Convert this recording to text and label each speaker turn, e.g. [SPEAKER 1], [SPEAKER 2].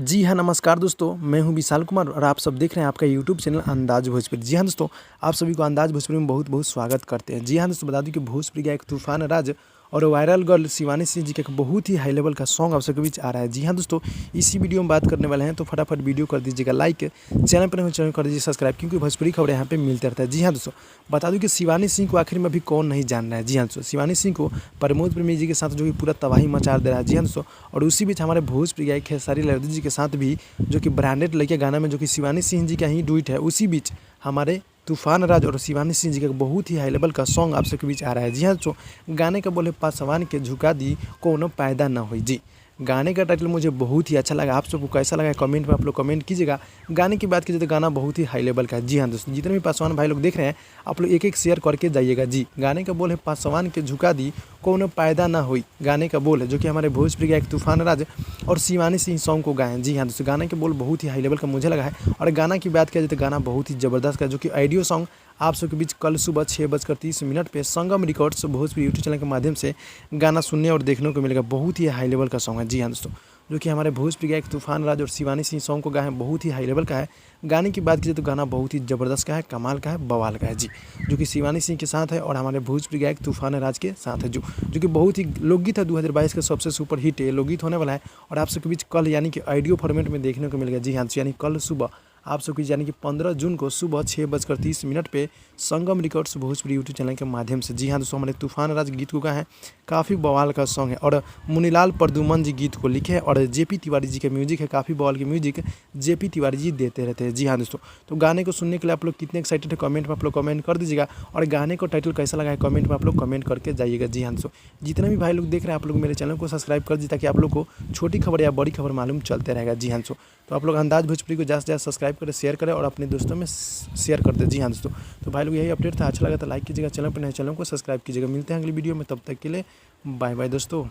[SPEAKER 1] जी हाँ, नमस्कार दोस्तों, मैं हूँ विशाल कुमार और आप सब देख रहे हैं आपका यूट्यूब चैनल अंदाज़ भोजपुरी। जी हाँ दोस्तों, आप सभी को अंदाज़ भोजपुरी में बहुत-बहुत स्वागत करते हैं। जी हाँ दोस्तों, बता दूँ कि भोजपुरी का एक तूफ़ान राज और वायरल गर्ल शिवानी सिंह जी का एक बहुत ही हाई लेवल का सॉन्ग आप सबके बीच आ रहा है। जी हाँ दोस्तों, इसी वीडियो में बात करने वाले हैं, तो फटाफट वीडियो कर दीजिएगा लाइक, चैनल पर नए हो चैनल कर दीजिए सब्सक्राइब, क्योंकि भोजपुरी खबरें यहाँ पे मिलते रहता है। जी हाँ दोस्तों, बता दूँ कि शिवानी सिंह को आखिर में अभी कौन नहीं जान रहा है। जी हाँ दोस्तों, शिवानी सिंह को प्रमोद प्रेमी जी के साथ जो कि पूरा तबाही मचा दे रहा है। जी हाँ दोस्तों, और उसी बीच हमारे भोजपुरी गायक खेसारी लाल जी के साथ भी जो कि ब्रांडेड लड़के गाना में जो कि शिवानी सिंह जी का ही डुएट है, उसी बीच हमारे तूफान राज और शिवानी सिंह जी का एक बहुत ही हाई लेवल का सॉन्ग आप सबके बीच आ रहा है। जी हाँ दोस्तों, गाने का बोले पासवान के झुका दी कोनो पैदा ना हुई। जी, गाने का टाइटल मुझे बहुत ही अच्छा लगा। आप सबको कैसा लगा कमेंट में आप लोग कमेंट कीजिएगा। गाने की बात कीजिए तो गाना बहुत ही हाई लेवल का है। जी हाँ दोस्तों, जितने भी पासवान भाई लोग देख रहे हैं आप लोग एक एक शेयर करके जाइएगा। जी, गाने का बोल है पासवान के झुका दी कोनो पैदा ना हुई, गाने का बोल है जो कि हमारे भोजपुरी का एक तूफान राज और शिवानी सिंह सॉन्ग को गाए हैं। जी हाँ दोस्तों, गाने के बोल बहुत ही हाई लेवल का मुझे लगा है। और गाना की बात किया जाए तो गाना बहुत ही ज़बरदस्त का, जो कि ऑडियो सॉन्ग आप सबके बीच कल सुबह 6:30 पे संगम रिकॉर्ड्स भोजपुरी यूट्यूब चैनल के माध्यम से गाना सुनने और देखने को मिलेगा। बहुत ही हाई लेवल का सॉन्ग है। जी हाँ दोस्तों, जो कि हमारे भोजपुरी का एक तूफान राज और शिवानी सिंह सॉन्ग को गाए हैं, बहुत ही हाई लेवल का है। गाने की बात कीजिए तो गाना बहुत ही ज़बरदस्त का है, कमाल का है, बवाल का है। जी, जो कि शिवानी सिंह के साथ है और हमारे भोजपुरी गायक तूफान राज के साथ है, जो कि बहुत ही लोकगीत है। 2022 का सबसे सुपर हिट है, लोकगीत होने वाला है और आप सबके बीच कल यानी कि ऑडियो फॉर्मेट में देखने को मिलेगा। जी हाँ, यानी कल सुबह आप सबकी यानी कि 15 जून को सुबह 6:30 पे संगम रिकॉर्ड्स भोजपुरी यूट्यूब चैनल के माध्यम से। जी हाँ दोस्तों, हमारे तूफान राज गीत को गाए हैं, काफ़ी बवाल का सॉन्ग है और मुनीलाल प्रदुमन जी गीत को लिखे हैं और जेपी तिवारी जी का म्यूजिक है। काफ़ी बवाल की म्यूजिक जेपी तिवारी जी देते रहते हैं। जी हाँ दोस्तों, तो गाने को सुनने के लिए आप लोग कितने एक्साइटेड है कमेंट में आप लोग कमेंट कर दीजिएगा और गाने को टाइटल कैसा लगा है कमेंट में आप लोग कमेंट करके जाइएगा। जी हाँ दोस्तों, जितने भी भाई लोग देख रहे हैं आप लोग मेरे चैनल को सब्सक्राइब कर दीजिए ताकि आप लोग को छोटी खबर या बड़ी खबर मालूम चलते रहेगा। जी हाँ दोस्तों, तो आप लोग अंदाज भोजपुरी को ज़्यादा से ज़्यादा सब्सक्राइब करें, शेयर करें और अपने दोस्तों में शेयर कर दें। जी हाँ दोस्तों, तो भाई लोग यही अपडेट था। अच्छा लगा तो लाइक कीजिएगा, चैनल पर नए चैनल को सब्सक्राइब कीजिएगा। मिलते हैं अगली वीडियो में, तब तक के लिए बाय बाय दोस्तों।